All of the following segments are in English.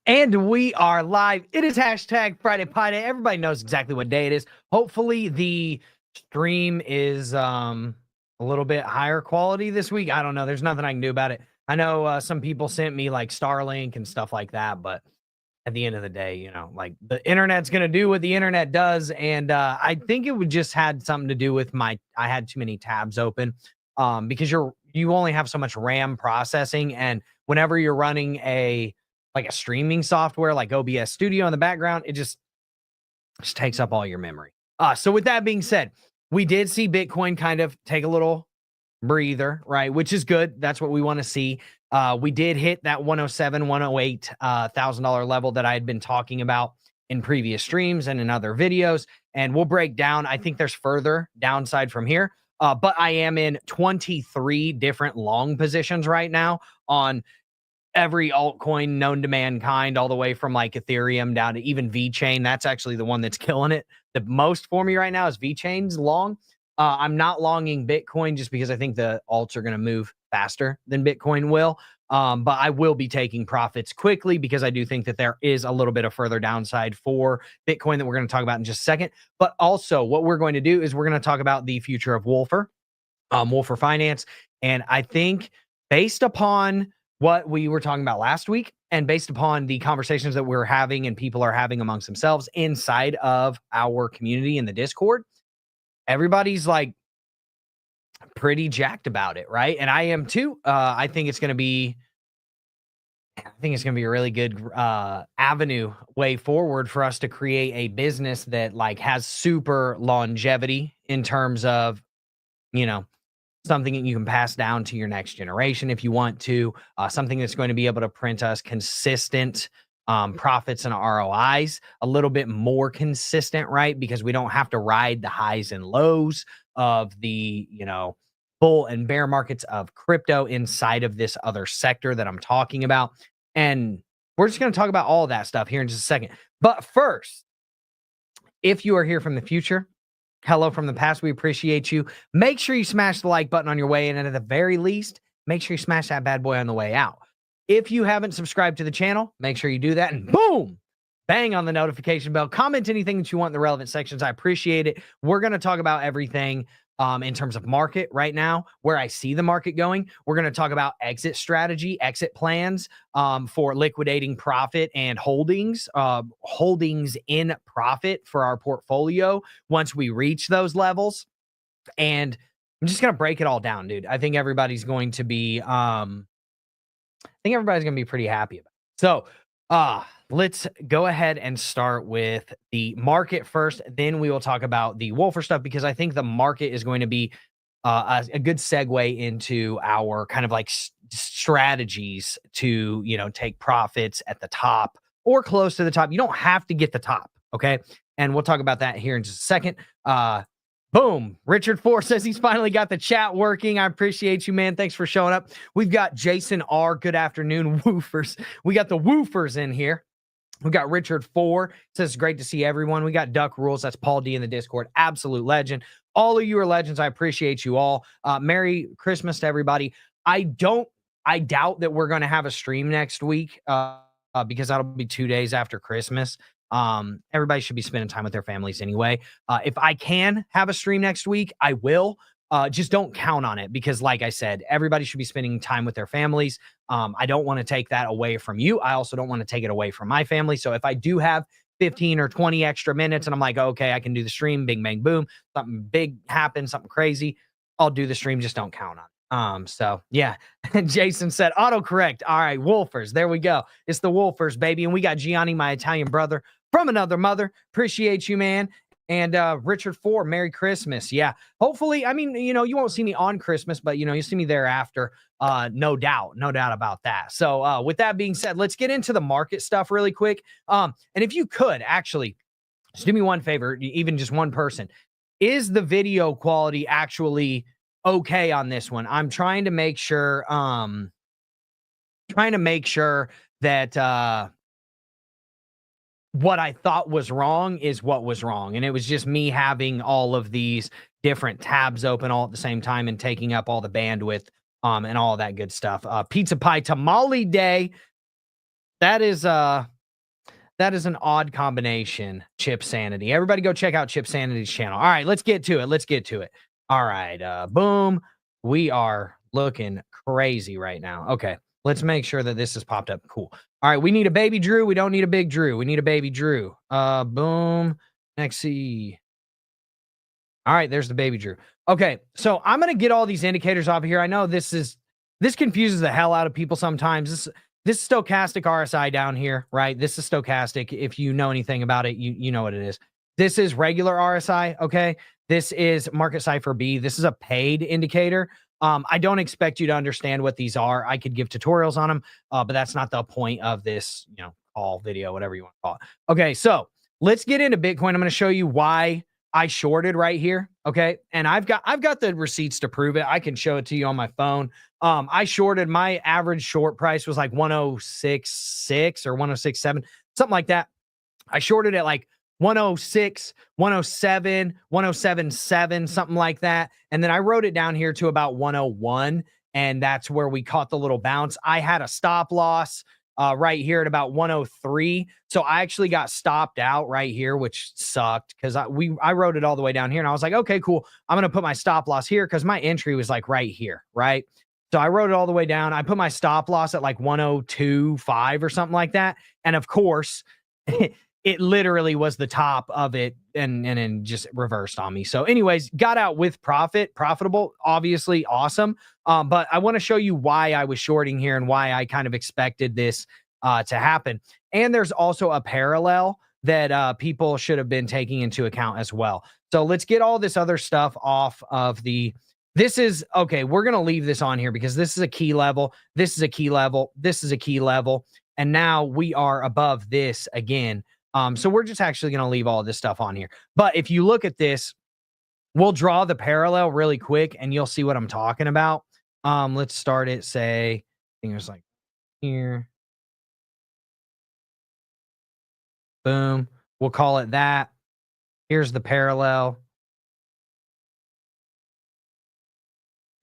And we are live. It is hashtag Friday Pie Day. Everybody knows exactly what day it is. Hopefully the stream is a little bit higher quality this week. I don't know. There's nothing I can do about it. I know some people sent me like Starlink and stuff like that, but at the end of the day, you know, like the internet's going to do what the internet does. And I think it would just had something to do with I had too many tabs open because you only have so much RAM processing. And whenever you're running a streaming software like OBS Studio in the background, it just takes up all your memory. So with that being said, we did see Bitcoin kind of take a little breather, right? Which is good. That's what we want to see. We did hit that 107, 108 $1,000 level that I had been talking about in previous streams and in other videos. And we'll break down. I think there's further downside from here. But I am in 23 different long positions right now on every altcoin known to mankind, all the way from like Ethereum down to even VeChain. That's actually the one that's killing it the most for me right now is VeChain's long. I'm not longing Bitcoin just because I think the alts are going to move faster than Bitcoin will. But I will be taking profits quickly because I do think that there is a little bit of further downside for Bitcoin that we're going to talk about in just a second. But also what we're going to do is we're going to talk about the future of Wolfer Finance. And I think based upon what we were talking about last week and based upon the conversations that we're having and people are having amongst themselves inside of our community in the Discord, everybody's like pretty jacked about it, right? And I am too. I think it's going to be a really good avenue way forward for us to create a business that like has super longevity in terms of, you know, something that you can pass down to your next generation if you want to, something that's going to be able to print us consistent profits and ROIs, a little bit more consistent, right? Because we don't have to ride the highs and lows of the, bull and bear markets of crypto inside of this other sector that I'm talking about. And we're just going to talk about all of that stuff here in just a second. But first, if you are here from the future, hello from the past, we appreciate you. Make sure you smash the like button on your way in, and at the very least, make sure you smash that bad boy on the way out. If you haven't subscribed to the channel, make sure you do that, and boom, bang on the notification bell. Comment anything that you want in the relevant sections. I appreciate it. We're going to talk about everything in terms of market right now, where I see the market going. We're going to talk about exit strategy, exit plans for liquidating profit and holdings in profit for our portfolio once we reach those levels. And I'm just going to break it all down, dude. I think everybody's going to be pretty happy about it. So let's go ahead and start with the market first. Then we will talk about the Wolfer stuff, because I think the market is going to be a good segue into our kind of like strategies to, take profits at the top or close to the top. You don't have to get the top. Okay. And we'll talk about that here in just a second. Boom. Richard 4 says he's finally got the chat working. I appreciate you, man. Thanks for showing up. We've got Jason R. Good afternoon, woofers. We got the woofers in here. We got Richard 4 says great to see everyone. We got Duck Rules. That's Paul D in the Discord. Absolute legend. All of you are legends. I appreciate you all. Merry Christmas to everybody. I doubt that we're going to have a stream next week because that'll be 2 days after Christmas. Everybody should be spending time with their families anyway. If I can have a stream next week, I will. Just don't count on it because, like I said, everybody should be spending time with their families. I don't want to take that away from you. I also don't want to take it away from my family. So if I do have 15 or 20 extra minutes and I'm like, okay, I can do the stream, bing, bang, boom, something big happens, something crazy, I'll do the stream. Just don't count on it. So yeah. Jason said autocorrect. All right, Wolfers. There we go. It's the Wolfers, baby. And we got Gianni, my Italian brother from another mother. Appreciate you, man. And Richard 4, Merry Christmas. Yeah. Hopefully, I mean, you won't see me on Christmas, but you'll see me thereafter. No doubt about that. So with that being said, let's get into the market stuff really quick. And if you could actually just do me one favor, even just one person, is the video quality actually okay on this one? I'm trying to make sure, that what I thought was wrong is what was wrong. And it was just me having all of these different tabs open all at the same time and taking up all the bandwidth and all that good stuff. Pizza Pie Tamale Day. that is an odd combination, Chip Sanity. Everybody go check out Chip Sanity's channel. All right, let's get to it. Let's get to it. All right, boom. We are looking crazy right now. Okay, let's make sure that this has popped up. Cool. All right, we need a baby Drew. We don't need a big Drew. We need a baby Drew. Boom. Next see. All right, there's the baby Drew. Okay, so I'm gonna get all these indicators off of here. I know this confuses the hell out of people sometimes. This is stochastic RSI down here, right? This is stochastic. If you know anything about it, you know what it is. This is regular RSI, okay? This is market cipher B. This is a paid indicator. I don't expect you to understand what these are. I could give tutorials on them, but that's not the point of this, call video, whatever you want to call it. Okay, so let's get into Bitcoin. I'm going to show you why I shorted right here. Okay. And I've got the receipts to prove it. I can show it to you on my phone. I shorted, my average short price was like 106.6 or 106.7, something like that. I shorted at like 106, 107, 107.7, something like that. And then I wrote it down here to about 101. And that's where we caught the little bounce. I had a stop loss right here at about 103. So I actually got stopped out right here, which sucked because I wrote it all the way down here and I was like, okay, cool. I'm going to put my stop loss here because my entry was like right here, right? So I wrote it all the way down. I put my stop loss at like 102.5 or something like that. And of course, it literally was the top of it and just reversed on me. So anyways, got out with profitable, obviously awesome. But I want to show you why I was shorting here and why I kind of expected this to happen. And there's also a parallel that people should have been taking into account as well. So let's get all this other stuff off of this is, okay, we're going to leave this on here because this is a key level. This is a key level. This is a key level. And now we are above this again. So we're just actually going to leave all this stuff on here. But if you look at this, we'll draw the parallel really quick and you'll see what I'm talking about. Let's start it, say, I think it was like here. Boom. We'll call it that. Here's the parallel.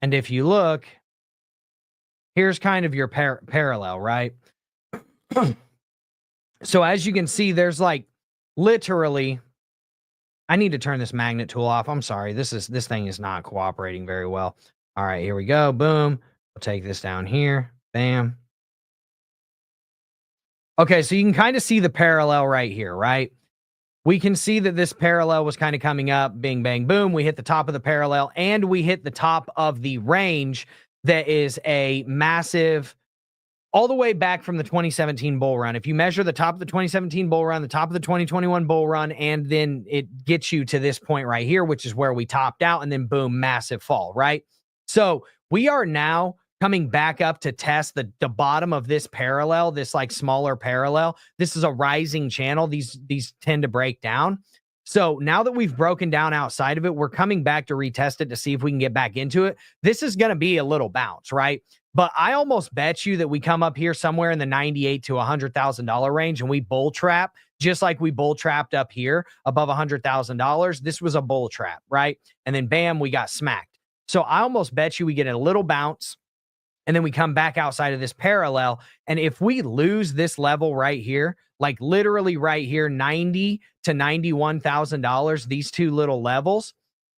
And if you look, here's kind of your parallel, right? So as you can see, there's like literally, I need to turn this magnet tool off. I'm sorry. This thing is not cooperating very well. All right, here we go. Boom. We'll take this down here. Bam. Okay, so you can kind of see the parallel right here, right? We can see that this parallel was kind of coming up, bing, bang, boom. We hit the top of the parallel and we hit the top of the range that is a massive, all the way back from the 2017 bull run. If you measure the top of the 2017 bull run, the top of the 2021 bull run, and then it gets you to this point right here, which is where we topped out, and then boom, massive fall, right? So we are now coming back up to test the bottom of this parallel, this like smaller parallel. This is a rising channel. These tend to break down. So now that we've broken down outside of it, we're coming back to retest it to see if we can get back into it. This is going to be a little bounce, right? But I almost bet you that we come up here somewhere in the $98,000 to $100,000 range and we bull trap, just like we bull trapped up here above $100,000. This was a bull trap, right? And then bam, we got smacked. So I almost bet you we get a little bounce and then we come back outside of this parallel. And if we lose this level right here, like literally right here, $90,000 to $91,000, these two little levels,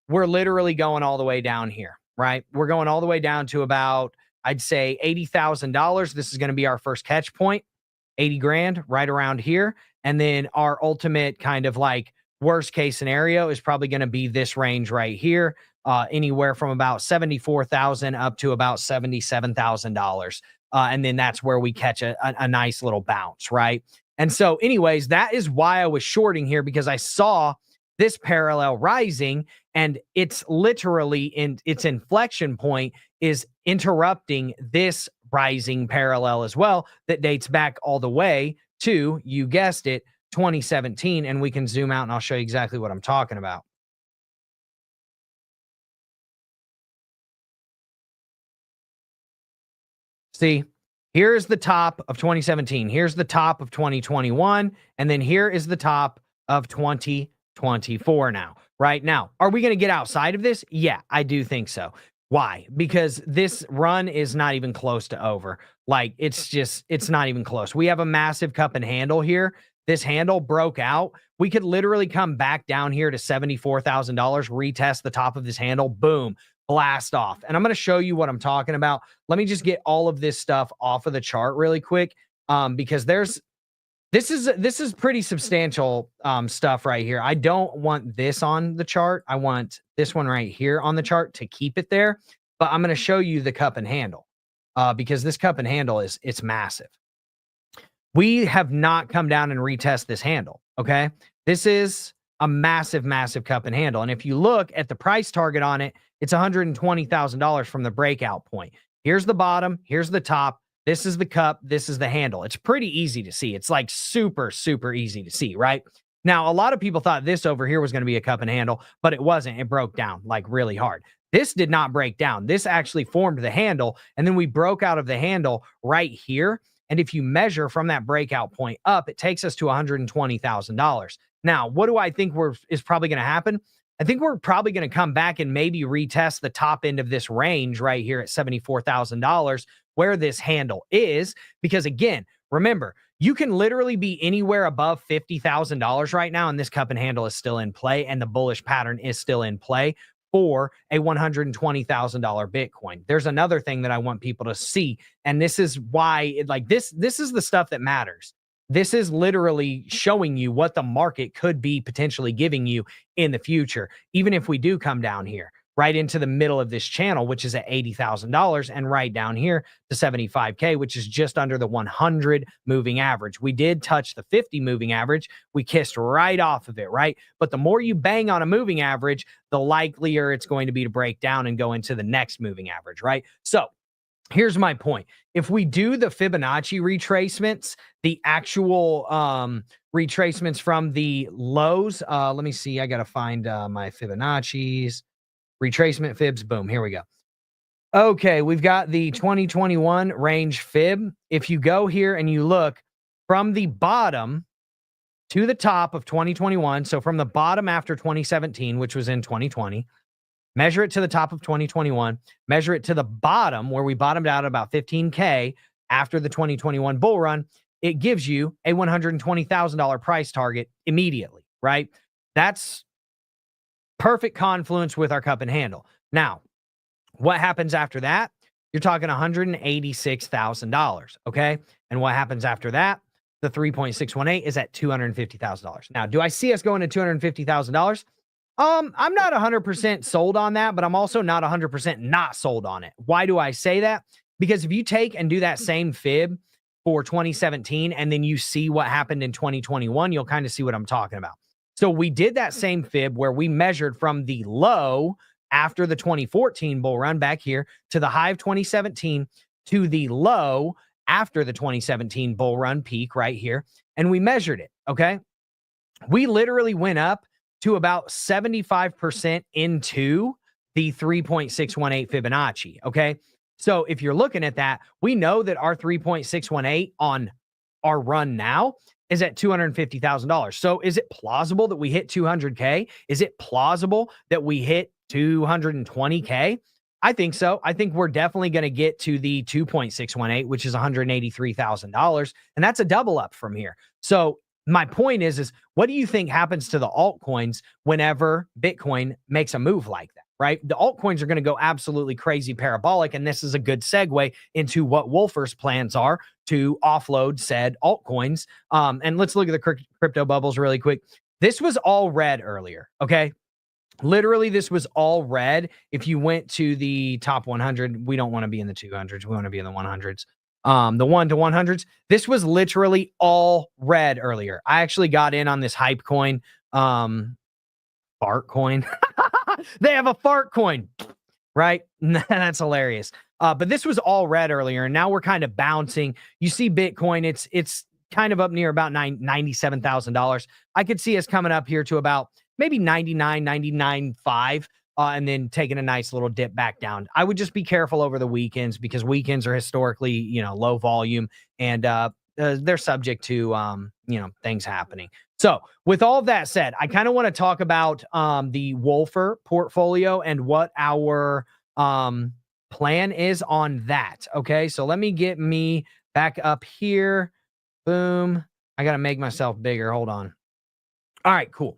we're literally going all the way down here, right? We're going all the way down to about, I'd say $80,000. This is going to be our first catch point, 80 grand right around here. And then our ultimate kind of like worst case scenario is probably going to be this range right here, anywhere from about 74,000 up to about $77,000. And then that's where we catch a nice little bounce, right? And so anyways, that is why I was shorting here, because I saw this parallel rising and it's literally in its inflection point is interrupting this rising parallel as well that dates back all the way to, you guessed it, 2017. And we can zoom out and I'll show you exactly what I'm talking about. See, here's the top of 2017. Here's the top of 2021. And then here is the top of 2024 now. Right now, are we going to get outside of this? Yeah, I do think so. Why? Because this run is not even close to over. Like, it's not even close. We have a massive cup and handle here. This handle broke out. We could literally come back down here to $74,000, retest the top of this handle, boom, blast off. And I'm going to show you what I'm talking about. Let me just get all of this stuff off of the chart really quick, because this is pretty substantial stuff right here. I don't want this on the chart. I want this one right here on the chart to keep it there. But I'm going to show you the cup and handle because this cup and handle it's massive. We have not come down and retest this handle. Okay, this is a massive, massive cup and handle. And if you look at the price target on it, it's $120,000 from the breakout point. Here's the bottom. Here's the top. This is the cup. This is the handle. It's pretty easy to see. It's like super, super easy to see, right? Now, a lot of people thought this over here was going to be a cup and handle, but it wasn't. It broke down like really hard. This did not break down. This actually formed the handle, and then we broke out of the handle right here. And if you measure from that breakout point up, it takes us to $120,000. Now, what do I think is probably going to happen? I think we're probably going to come back and maybe retest the top end of this range right here at $74,000 where this handle is. Because again, remember, you can literally be anywhere above $50,000 right now, and this cup and handle is still in play, and the bullish pattern is still in play for a $120,000 Bitcoin. There's another thing that I want people to see, and this is why this is the stuff that matters. This is literally showing you what the market could be potentially giving you in the future, even if we do come down here right into the middle of this channel, which is at $80,000, and right down here to 75K, which is just under the 100 moving average. We did touch the 50 moving average. We kissed right off of it, right? But the more you bang on a moving average, the likelier it's going to be to break down and go into the next moving average, right? So here's my point. If we do the Fibonacci retracements, the actual retracements from the lows, let me see. I got to find my Fibonacci's. Retracement fibs, boom, here we go. Okay, we've got the 2021 range fib. If you go here and you look from the bottom to the top of 2021, so from the bottom after 2017, which was in 2020, measure it to the top of 2021, measure it to the bottom where we bottomed out at about 15K after the 2021 bull run, it gives you a $120,000 price target immediately, right? That's perfect confluence with our cup and handle. Now, what happens after that? You're talking $186,000, okay? And what happens after that? The 3.618 is at $250,000. Now, do I see us going to $250,000? I'm not 100% sold on that, but I'm also not 100% not sold on it. Why do I say that? Because if you take and do that same fib for 2017 and then you see what happened in 2021, you'll kind of see what I'm talking about. So we did that same fib where we measured from the low after the 2014 bull run back here to the high of 2017 to the low after the 2017 bull run peak right here. And we measured it, okay? We literally went up to about 75% into the 3.618 Fibonacci, okay? So if you're looking at that, we know that our 3.618 on our run now is at $250,000. So is it plausible that we hit 200K? Is it plausible that we hit 220K? I think so. I think we're definitely going to get to the 2.618, which is $183,000. And that's a double up from here. So my point is what do you think happens to the altcoins whenever Bitcoin makes a move like that? Right? The altcoins are going to go absolutely crazy parabolic. And this is a good segue into what Wolfer's plans are to offload said altcoins. And let's look at the crypto bubbles really quick. This was all red earlier. Okay. Literally, this was all red. If you went to the top 100, we don't want to be in the 200s. We want to be in the 100s. The 1 to 100s. This was literally all red earlier. I actually got in on this hype coin. Fart coin. They have a fart coin, right? That's hilarious. But this was all red earlier, and now we're kind of bouncing. You see Bitcoin, it's kind of up near about $97,000. I could see us coming up here to about maybe 99.5, and then taking a nice little dip back down. I would just be careful over the weekends because weekends are historically, low volume, and they're subject to, things happening. So with all of that said, I kind of want to talk about the Wolfer portfolio and what our plan is on that. Okay. So let me get me back up here. Boom. I got to make myself bigger. Hold on. All right, cool.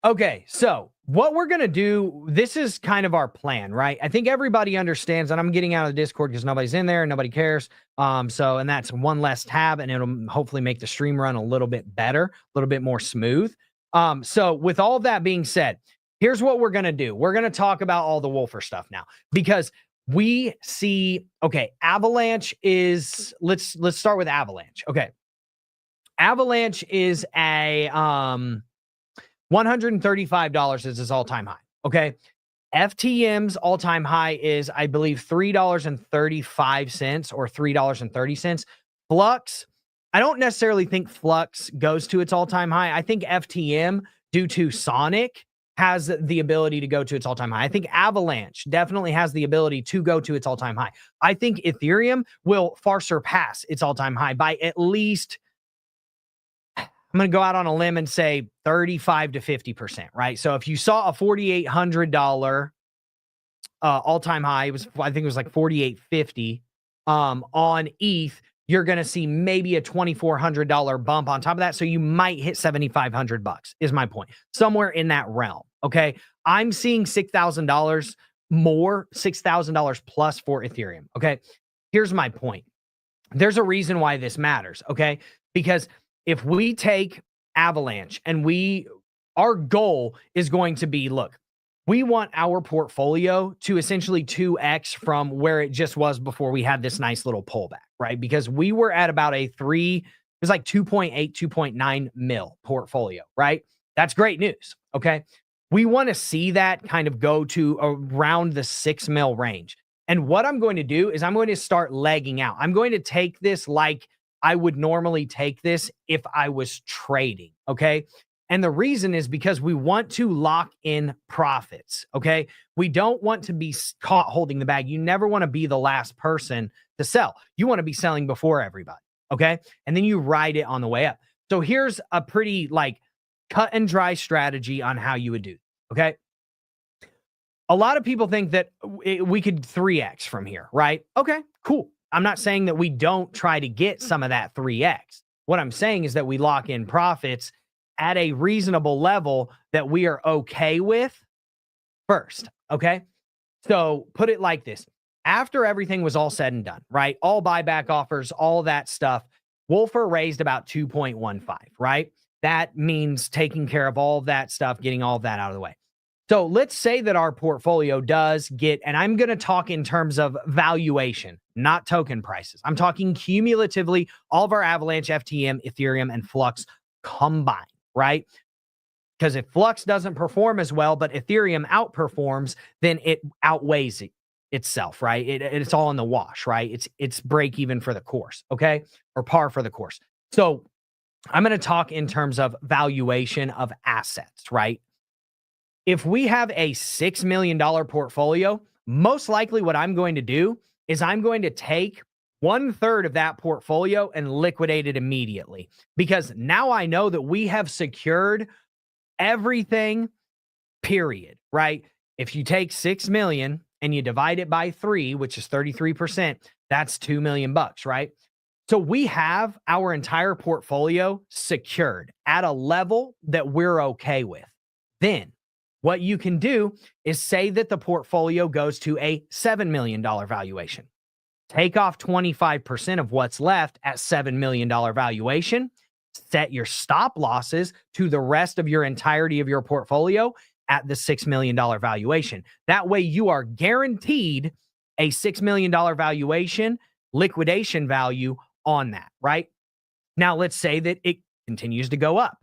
Okay, so what we're going to do, this is kind of our plan, right? I think everybody understands, and I'm getting out of the Discord because nobody's in there and nobody cares. And that's one less tab, and it'll hopefully make the stream run a little bit better, a little bit more smooth. So with all of that being said, here's what we're going to do. We're going to talk about all the Wolfer stuff now because we see, okay, Avalanche is, let's start with Avalanche. Okay. Avalanche is a $135 is his all-time high. Okay. FTM's all-time high is, I believe, $3.35 or $3.30. Flux, I don't necessarily think Flux goes to its all-time high. I think FTM, due to Sonic, has the ability to go to its all-time high. I think Avalanche definitely has the ability to go to its all-time high. I think Ethereum will far surpass its all-time high by at least, I'm going to go out on a limb and say 35 to 50%, right? So if you saw a $4,800 all-time high, I think it was like $4,850 on ETH, you're going to see maybe a $2,400 bump on top of that. So you might hit $7,500 is my point. Somewhere in that realm, okay? I'm seeing $6,000 more, $6,000 plus for Ethereum, okay? Here's my point. There's a reason why this matters, okay? Because if we take Avalanche and our goal is going to be, look, we want our portfolio to essentially 2x from where it just was before we had this nice little pullback, right? Because we were at about it was like 2.8, 2.9 mil portfolio, right? That's great news, okay? We want to see that kind of go to around the 6 mil range. And what I'm going to do is I'm going to start legging out. I'm going to take this like I would normally take this if I was trading, okay? And the reason is because we want to lock in profits, okay? We don't want to be caught holding the bag. You never want to be the last person to sell. You want to be selling before everybody, okay? And then you ride it on the way up. So here's a pretty like cut and dry strategy on how you would do, okay? A lot of people think that we could 3x from here, right? Okay, cool. I'm not saying that we don't try to get some of that 3x. What I'm saying is that we lock in profits at a reasonable level that we are okay with first, okay? So put it like this. After everything was all said and done, right? All buyback offers, all that stuff, Wolfer raised about 2.15, right? That means taking care of all of that stuff, getting all of that out of the way. So let's say that our portfolio does get, and I'm going to talk in terms of valuation, not token prices. I'm talking cumulatively all of our Avalanche, FTM, Ethereum, and Flux combined, right? Because if Flux doesn't perform as well, but Ethereum outperforms, then it outweighs itself, right? It's all in the wash, right? It's break even for the course, okay? Or par for the course. So I'm going to talk in terms of valuation of assets, right? If we have a $6 million portfolio, most likely what I'm going to do is I'm going to take 1/3 of that portfolio and liquidate it immediately, because now I know that we have secured everything, period, right? If you take 6 million and you divide it by 3, which is 33%, that's $2 million, right? So we have our entire portfolio secured at a level that we're okay with. Then what you can do is say that the portfolio goes to a $7 million valuation. Take off 25% of what's left at $7 million valuation. Set your stop losses to the rest of your entirety of your portfolio at the $6 million valuation. That way you are guaranteed a $6 million valuation liquidation value on that, right? Now, let's say that it continues to go up.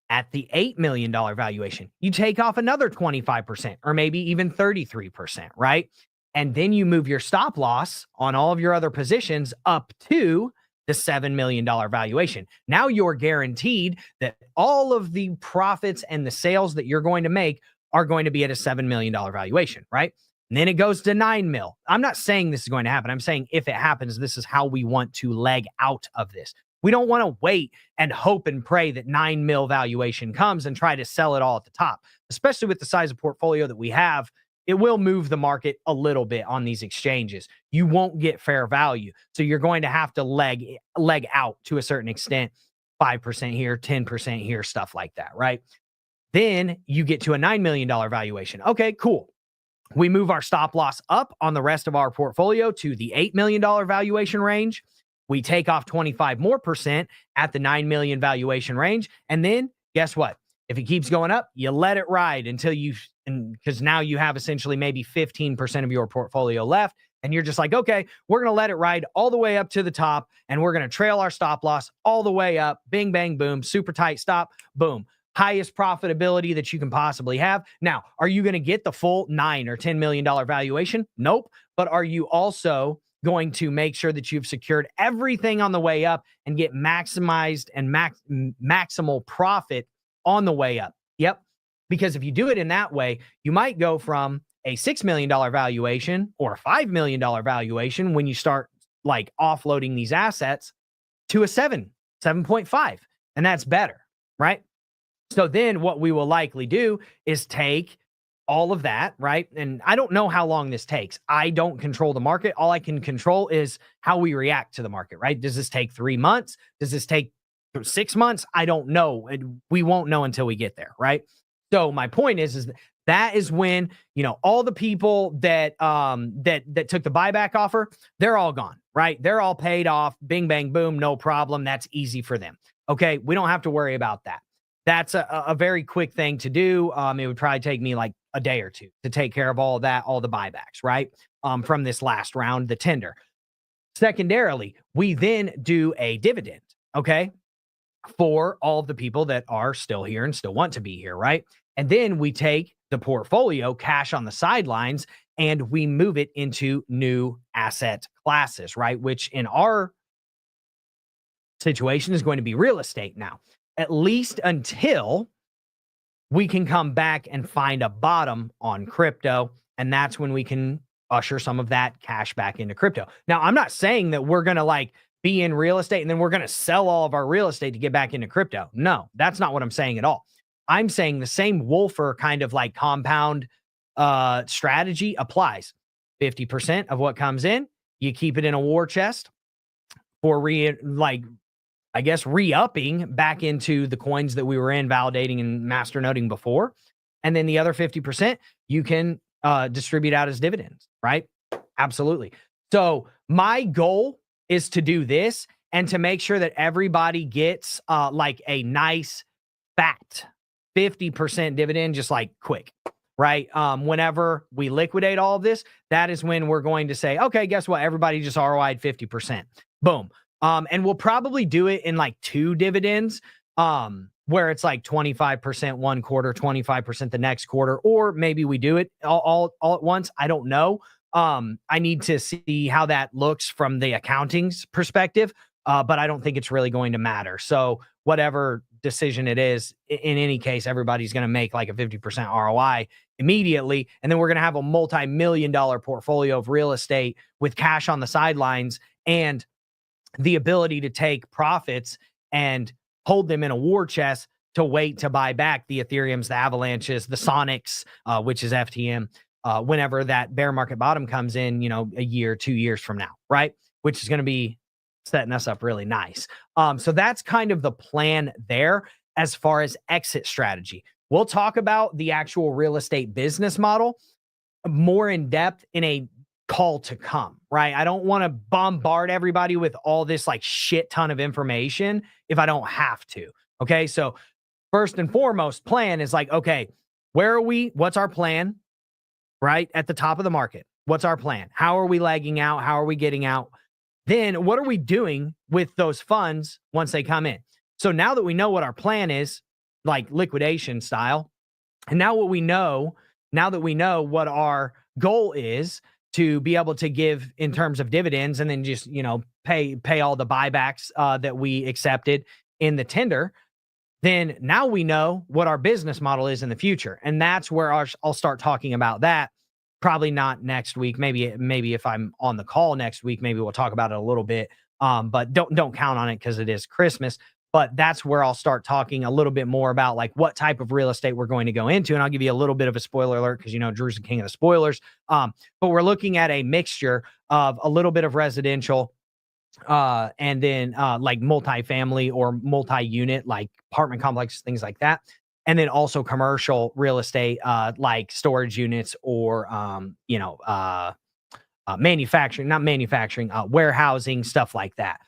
At the $8 million valuation, you take off another 25% or maybe even 33%, right? And then you move your stop loss on all of your other positions up to the $7 million valuation. Now you're guaranteed that all of the profits and the sales that you're going to make are going to be at a $7 million valuation, right? And then it goes to 9 mil. I'm not saying this is going to happen. I'm saying if it happens, this is how we want to leg out of this. We don't want to wait and hope and pray that 9 mil valuation comes and try to sell it all at the top, especially with the size of portfolio that we have. it will move the market a little bit on these exchanges. You won't get fair value. So you're going to have to leg out to a certain extent, 5% here, 10% here, stuff like that, right? Then you get to a $9 million valuation. Okay, cool. We move our stop loss up on the rest of our portfolio to the $8 million valuation range. We take off 25% more at the 9 million valuation range. And then guess what? If it keeps going up, you let it ride until because now you have essentially maybe 15% of your portfolio left. And you're just like, okay, we're going to let it ride all the way up to the top. And we're going to trail our stop loss all the way up. Bing, bang, boom, super tight stop, boom. Highest profitability that you can possibly have. Now, are you going to get the full $9 or $10 million valuation? Nope. But are you also going to make sure that you've secured everything on the way up and get maximized and maximal profit on the way up? Yep. Because if you do it in that way, you might go from a $6 million valuation or a $5 million valuation when you start like offloading these assets to a 7.5. And that's better, right? So then what we will likely do is take all of that, right? And I don't know how long this takes. I don't control the market. All I can control is how we react to the market, right? Does this take 3 months? Does this take 6 months? I don't know. We won't know until we get there, right? So my point is that is when, all the people that that took the buyback offer, they're all gone, right? They're all paid off. Bing, bang, boom, no problem. That's easy for them. Okay, we don't have to worry about that. That's a very quick thing to do. It would probably take me like a day or two to take care of all of that, all the buybacks, right? From this last round, the tender. Secondarily, we then do a dividend, okay, for all of the people that are still here and still want to be here, right? And then we take the portfolio, cash on the sidelines, and we move it into new asset classes, right? Which in our situation is going to be real estate now, at least until we can come back and find a bottom on crypto. And that's when we can usher some of that cash back into crypto. Now, I'm not saying that we're going to be in real estate and then we're going to sell all of our real estate to get back into crypto. No, that's not what I'm saying at all. I'm saying the same Wolfer kind of compound strategy applies. 50% of what comes in, you keep it in a war chest for re-upping back into the coins that we were in validating and masternoding before. And then the other 50%, you can distribute out as dividends, right? Absolutely. So my goal is to do this and to make sure that everybody gets a nice fat 50% dividend, just quick, right? Whenever we liquidate all of this, that is when we're going to say, okay, guess what? Everybody just ROI'd 50%. Boom. And we'll probably do it in 2 dividends, where it's 25% one quarter, 25% the next quarter, or maybe we do it all at once. I don't know. I need to see how that looks from the accounting's perspective, but I don't think it's really going to matter. So whatever decision it is, in any case, everybody's going to make a 50% ROI immediately. And then we're going to have a multi-million-dollar portfolio of real estate with cash on the sidelines and the ability to take profits and hold them in a war chest to wait to buy back the Ethereums, the Avalanches, the Sonics, which is FTM, whenever that bear market bottom comes in, a year, 2 years from now, right? Which is going to be setting us up really nice. So that's kind of the plan there as far as exit strategy. We'll talk about the actual real estate business model more in depth in a call to come, right? I don't want to bombard everybody with all this shit ton of information if I don't have to. Okay. So first and foremost, plan is okay, where are we? What's our plan? Right at the top of the market. What's our plan? How are we lagging out? How are we getting out? Then what are we doing with those funds once they come in? So now that we know what our plan is, liquidation style, and now that we know what our goal is to be able to give in terms of dividends, and then just, pay all the buybacks that we accepted in the tender, then now we know what our business model is in the future. And that's where I'll start talking about that. Probably not next week. Maybe if I'm on the call next week, maybe we'll talk about it a little bit. But don't count on it because it is Christmas. but that's where I'll start talking a little bit more about like what type of real estate we're going to go into. And I'll give you a little bit of a spoiler alert because, Drew's the king of the spoilers. But we're looking at a mixture of a little bit of residential, and then like multifamily or multi-unit, like apartment complexes, things like that. And then also commercial real estate, like storage units or, warehousing, stuff like that.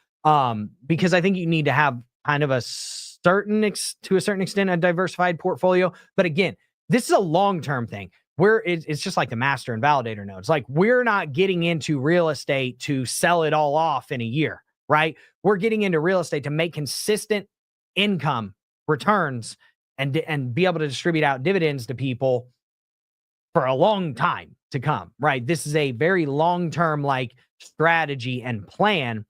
Because I think you need to have kind of to a certain extent, a diversified portfolio. But again, this is a long-term thing where it's just like the master and validator nodes. Like, we're not getting into real estate to sell it all off in a year, right? We're getting into real estate to make consistent income returns and be able to distribute out dividends to people for a long time to come, right? This is a very long-term like strategy and plan.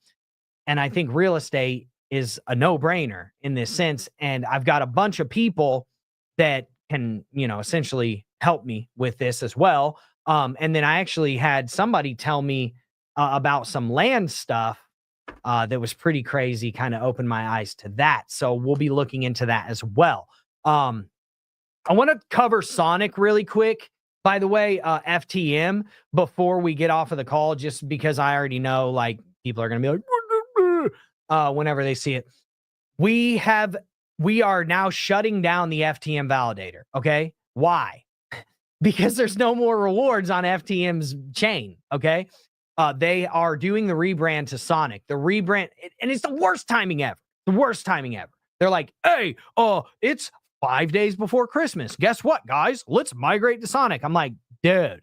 And I think real estate is a no-brainer in this sense. And I've got a bunch of people that can, essentially help me with this as well. And then I actually had somebody tell me about some land stuff that was pretty crazy, kind of opened my eyes to that. So we'll be looking into that as well. I want to cover Sonic really quick. By the way, FTM, before we get off of the call, just because I already know like people are going to be like, whenever they see it. We are now shutting down the FTM validator. Okay. Why? Because there's no more rewards on FTM's chain. Okay. They are doing the rebrand to Sonic. The rebrand, and it's the worst timing ever. The worst timing ever. They're like, hey, it's 5 days before Christmas. Guess what, guys? Let's migrate to Sonic. I'm like, dude.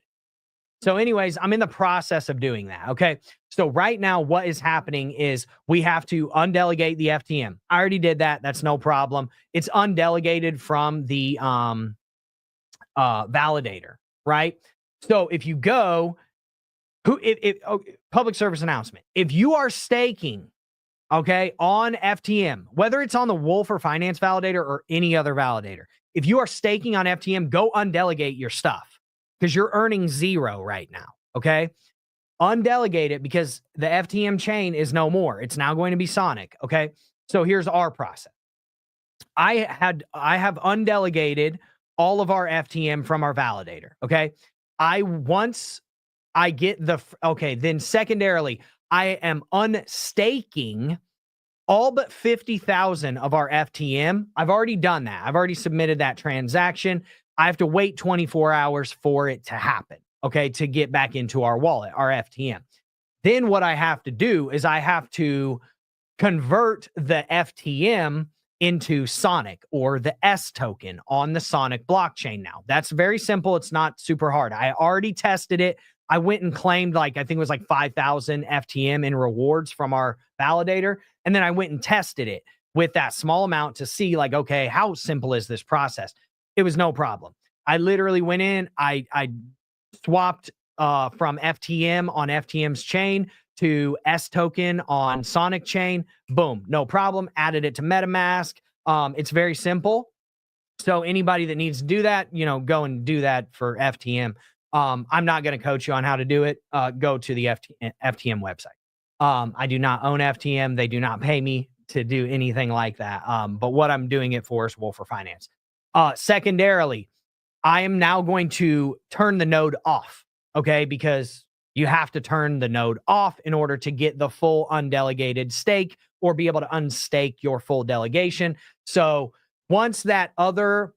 So anyways, I'm in the process of doing that. Okay. So right now, what is happening is we have to undelegate the FTM. I already did that. That's no problem. It's undelegated from the validator, right? So if you go, public service announcement, if you are staking, okay, on FTM, whether it's on the Wolfer Finance validator or any other validator, if you are staking on FTM, go undelegate your stuff because you're earning 0 right now, okay? Undelegate it because the FTM chain is no more. It's now going to be Sonic, okay? So here's our process. I have undelegated all of our FTM from our validator, okay? Then secondarily, I am unstaking all but 50,000 of our FTM. I've already done that. I've already submitted that transaction. I have to wait 24 hours for it to happen, okay, to get back into our wallet, our FTM. Then what I have to do is I have to convert the FTM into Sonic or the S token on the Sonic blockchain now. That's very simple. It's not super hard. I already tested it. I went and claimed I think it was 5,000 FTM in rewards from our validator. And then I went and tested it with that small amount to see okay, how simple is this process? It was no problem. I literally went in, I swapped from FTM on FTM's chain to S token on Sonic chain. Boom, no problem. Added it to MetaMask. It's very simple. So anybody that needs to do that, go and do that for FTM. I'm not going to coach you on how to do it. Go to the FTM website. I do not own FTM. They do not pay me to do anything like that. But what I'm doing it for is Wolfer Finance. Secondarily, I am now going to turn the node off, okay? Because you have to turn the node off in order to get the full undelegated stake or be able to unstake your full delegation. So once that other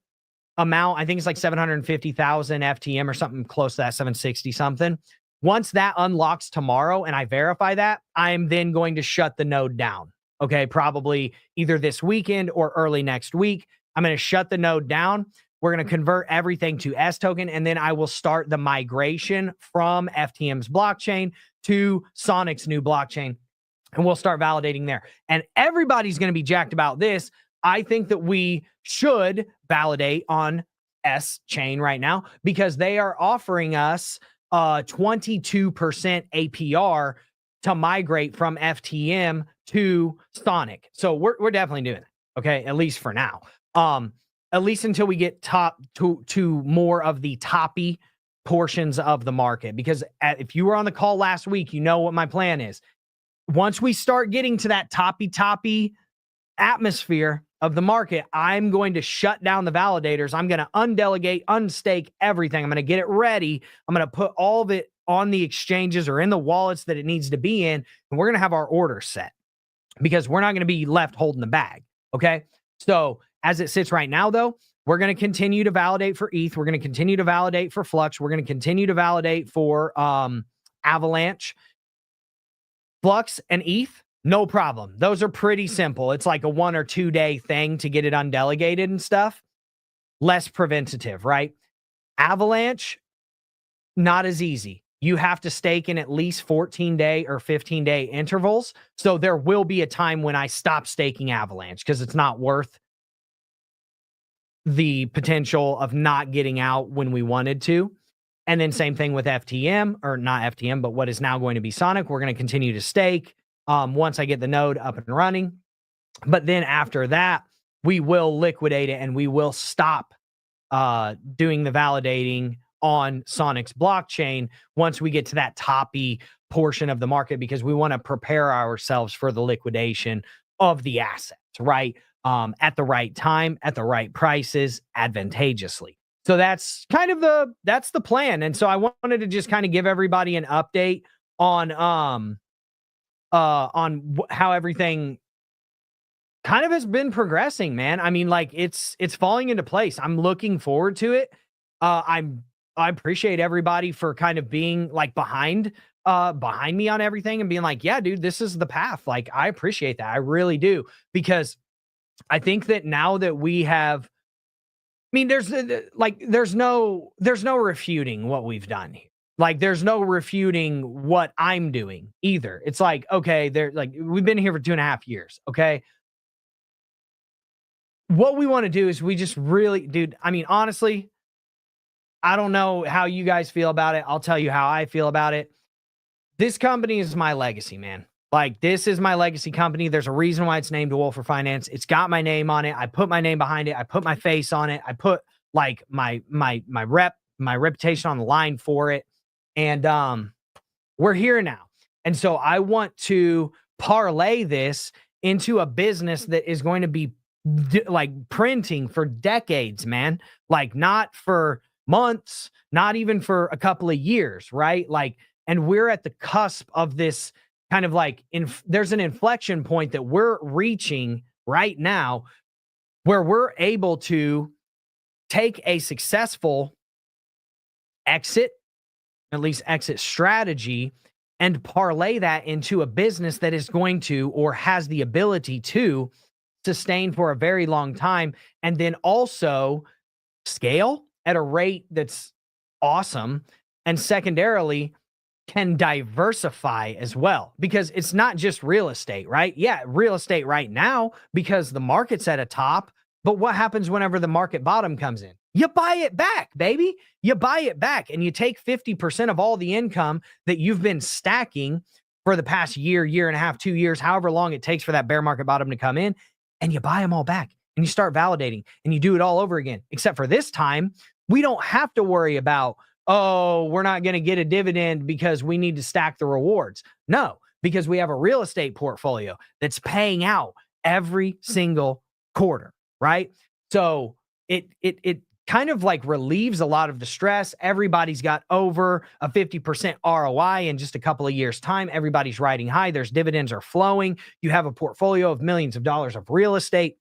amount, I think it's 750,000 FTM or something close to that, 760 something. Once that unlocks tomorrow and I verify that, I'm then going to shut the node down. Okay, probably either this weekend or early next week. I'm going to shut the node down. We're going to convert everything to S token, and then I will start the migration from FTM's blockchain to Sonic's new blockchain, and we'll start validating there. And everybody's going to be jacked about this. I think that we should validate on S chain right now because they are offering us 22% APR to migrate from FTM to Sonic. So we're definitely doing it. Okay. At least for now. At least until we get to more of the toppy portions of the market. Because if you were on the call last week, you know what my plan is. Once we start getting to that toppy atmosphere of the market, I'm going to shut down the validators. I'm going to undelegate, unstake everything. I'm going to get it ready. I'm going to put all of it on the exchanges or in the wallets that it needs to be in. And we're going to have our orders set because we're not going to be left holding the bag. Okay. So as it sits right now, though, we're going to continue to validate for ETH. We're going to continue to validate for Flux. We're going to continue to validate for Avalanche. Flux and ETH, no problem. Those are pretty simple. It's like a 1 or 2 day thing to get it undelegated and stuff. Less preventative, right? Avalanche, not as easy. You have to stake in at least 14-day or 15-day intervals. So there will be a time when I stop staking Avalanche because it's not worth the potential of not getting out when we wanted to. And then same thing with FTM, or not FTM, but what is now going to be Sonic. We're going to continue to stake once I get the node up and running. But then after that, we will liquidate it and we will stop doing the validating on Sonic's blockchain once we get to that toppy portion of the market, because we want to prepare ourselves for the liquidation of the assets, right? At the right time, at the right prices, advantageusly. So that's kind of the plan. And so I wanted to just kind of give everybody an update on how everything kind of has been progressing, man. I mean, like it's falling into place. I'm looking forward to it. I appreciate everybody for kind of being like behind me on everything and being like, yeah, dude, this is the path. Like, I appreciate that. I really do, because I think that now that we have, I mean, there's no refuting what we've done here. Like, there's no refuting what I'm doing either. It's like, okay, we've been here for 2.5 years. Okay. What we want to do is we just really, dude, I mean, honestly, I don't know how you guys feel about it. I'll tell you how I feel about it. This company is my legacy, man. Like, this is my legacy company. There's a reason why it's named Wolfer Finance. It's got my name on it. I put my name behind it. I put my face on it. I put like my reputation on the line for it. And we're here now. And so I want to parlay this into a business that is going to be like printing for decades, man. Like, not for months, not even for a couple of years, right? Like, and we're at the cusp of this kind of like, there's an inflection point that we're reaching right now where we're able to take a successful exit, at least exit strategy, and parlay that into a business that is going to, or has the ability to, sustain for a very long time, and then also scale at a rate that's awesome, and secondarily can diversify as well, because it's not just real estate, right? Yeah, real estate right now because the market's at a top, but what happens whenever the market bottom comes in? You buy it back, baby. You buy it back and you take 50% of all the income that you've been stacking for the past year, year and a half, 2 years, however long it takes for that bear market bottom to come in, and you buy them all back and you start validating and you do it all over again. Except for this time, we don't have to worry about, oh, we're not going to get a dividend because we need to stack the rewards. No, because we have a real estate portfolio that's paying out every single quarter, right? So it kind of like relieves a lot of the stress. Everybody's got over a 50% ROI in just a couple of years' time. Everybody's riding high. There's dividends are flowing. You have a portfolio of millions of dollars of real estate.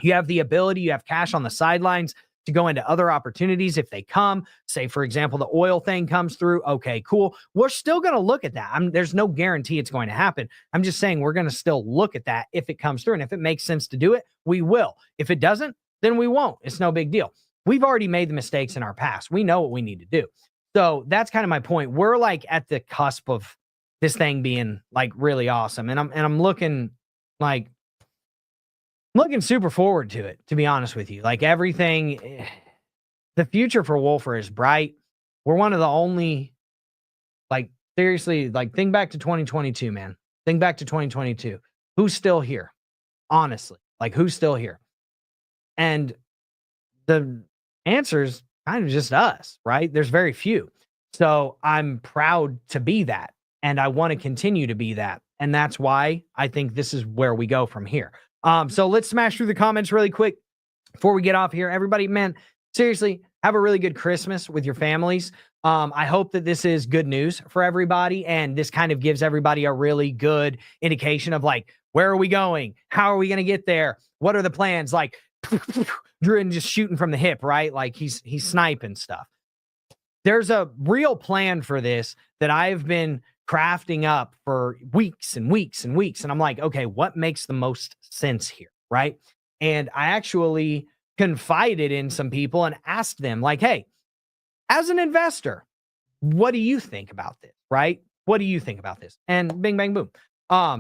You have the ability, you have cash on the sidelines to go into other opportunities if they come. Say, for example, the oil thing comes through. Okay, cool. We're still going to look at that. There's no guarantee it's going to happen. I'm just saying we're going to still look at that if it comes through. And if it makes sense to do it, we will. If it doesn't, then we won't. It's no big deal. We've already made the mistakes in our past. We know what we need to do. So that's kind of my point. We're like at the cusp of this thing being like really awesome. And I'm looking super forward to it, to be honest with you. Like, everything, the future for Wolfer is bright. We're one of the only, like, seriously, like, think back to 2022, man. Think back to 2022. Who's still here? Honestly, like, who's still here? And the answer is kind of just us, right? There's very few. So I'm proud to be that. And I want to continue to be that. And that's why I think this is where we go from here. So let's smash through the comments really quick before we get off here. Everybody, man, seriously, have a really good Christmas with your families. I hope that this is good news for everybody, and this kind of gives everybody a really good indication of like, where are we going? How are we going to get there? What are the plans? Like, Drew just shooting from the hip, right? Like he's sniping stuff. There's a real plan for this that I've been crafting up for weeks and weeks and weeks. And I'm like, okay, what makes the most sense here? Right. And I actually confided in some people and asked them, like, hey, as an investor, what do you think about this? Right. What do you think about this? And bing, bang, boom.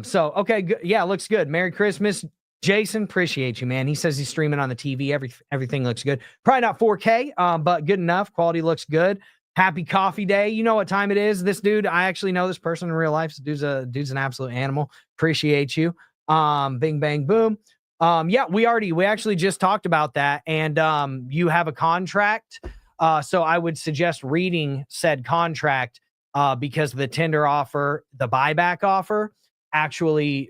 So, okay, good. Yeah, looks good. Merry Christmas. Jason, appreciate you, man. He says he's streaming on the TV. Everything looks good. Probably not 4K, but good enough. Quality looks good. Happy coffee day. You know what time it is. This dude, I actually know this person in real life. This dude's an absolute animal. Appreciate you. Bing, bang, boom. Yeah, we actually just talked about that. And you have a contract. So I would suggest reading said contract because the tender offer, the buyback offer, actually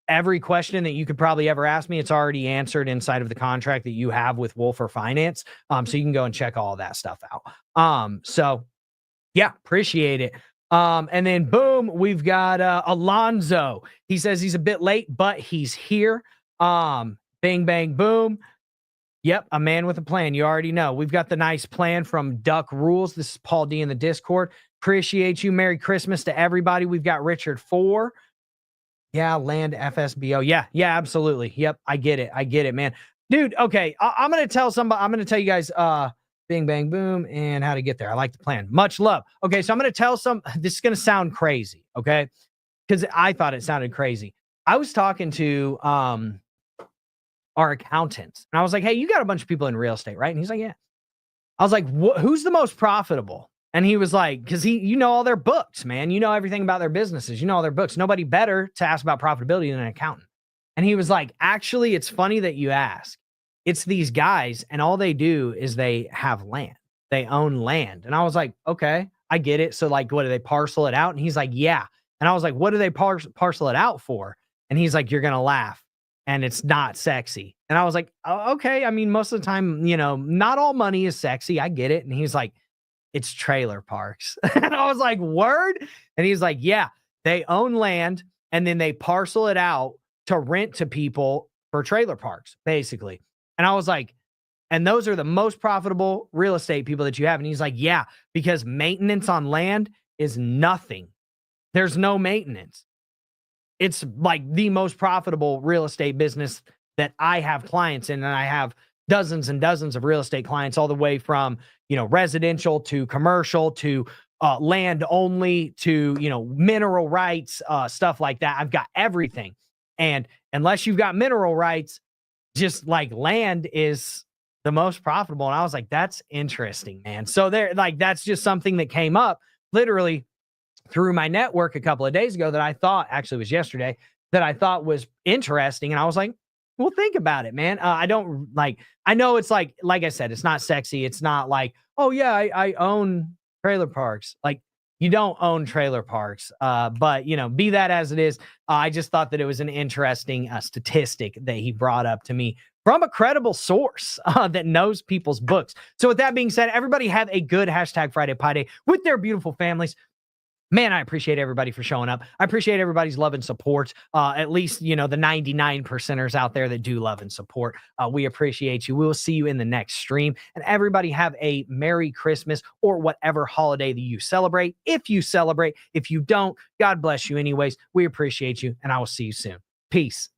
every question that you could probably ever ask me, it's already answered inside of the contract that you have with Wolfer Finance. So you can go and check all that stuff out. So yeah, appreciate it. And then boom, we've got Alonzo. He says he's a bit late, but he's here. Bang, bang, boom. Yep, a man with a plan. You already know. We've got the nice plan from Duck Rules. This is Paul D in the Discord. Appreciate you. Merry Christmas to everybody. We've got Richard 4. Yeah, land FSBO. Yeah, absolutely. Yep, I get it, man. Dude, okay, I'm going to tell somebody, I'm going to tell you guys bing, bang, boom, and how to get there. I like the plan. Much love. Okay, so I'm going to tell this is going to sound crazy, okay? Because I thought it sounded crazy. I was talking to our accountants, and I was like, hey, you got a bunch of people in real estate, right? And he's like, yeah. I was like, who's the most profitable? And he was like, because you know all their books, man. You know everything about their businesses. You know all their books. Nobody better to ask about profitability than an accountant. And he was like, actually, it's funny that you ask. It's these guys, and all they do is they have land. They own land. And I was like, okay, I get it. So like, what do they parcel it out? And he's like, yeah. And I was like, what do they parcel it out for? And he's like, you're going to laugh. And it's not sexy. And I was like, oh, okay. I mean, most of the time, not all money is sexy. I get it. And he's like, it's trailer parks. And I was like, word? And he's like, yeah, they own land and then they parcel it out to rent to people for trailer parks, basically. And I was like, and those are the most profitable real estate people that you have. And he's like, yeah, because maintenance on land is nothing. There's no maintenance. It's like the most profitable real estate business that I have clients in. And I have dozens and dozens of real estate clients all the way from, residential to commercial to land only to, mineral rights, stuff like that. I've got everything. And unless you've got mineral rights, just like land is the most profitable. And I was like, that's interesting, man. So that's just something that came up literally through my network a couple of days ago that I thought actually was yesterday that I thought was interesting. And I was like, well, think about it, man. I know it's like I said, it's not sexy. It's not like, oh yeah, I own trailer parks. Like you don't own trailer parks. But be that as it is, I just thought that it was an interesting statistic that he brought up to me from a credible source that knows people's books. So with that being said, everybody have a good #Friday Pie Day with their beautiful families. Man, I appreciate everybody for showing up. I appreciate everybody's love and support. At least, the 99%ers out there that do love and support. We appreciate you. We will see you in the next stream. And everybody have a Merry Christmas or whatever holiday that you celebrate. If you celebrate, if you don't, God bless you anyways. We appreciate you, and I will see you soon. Peace.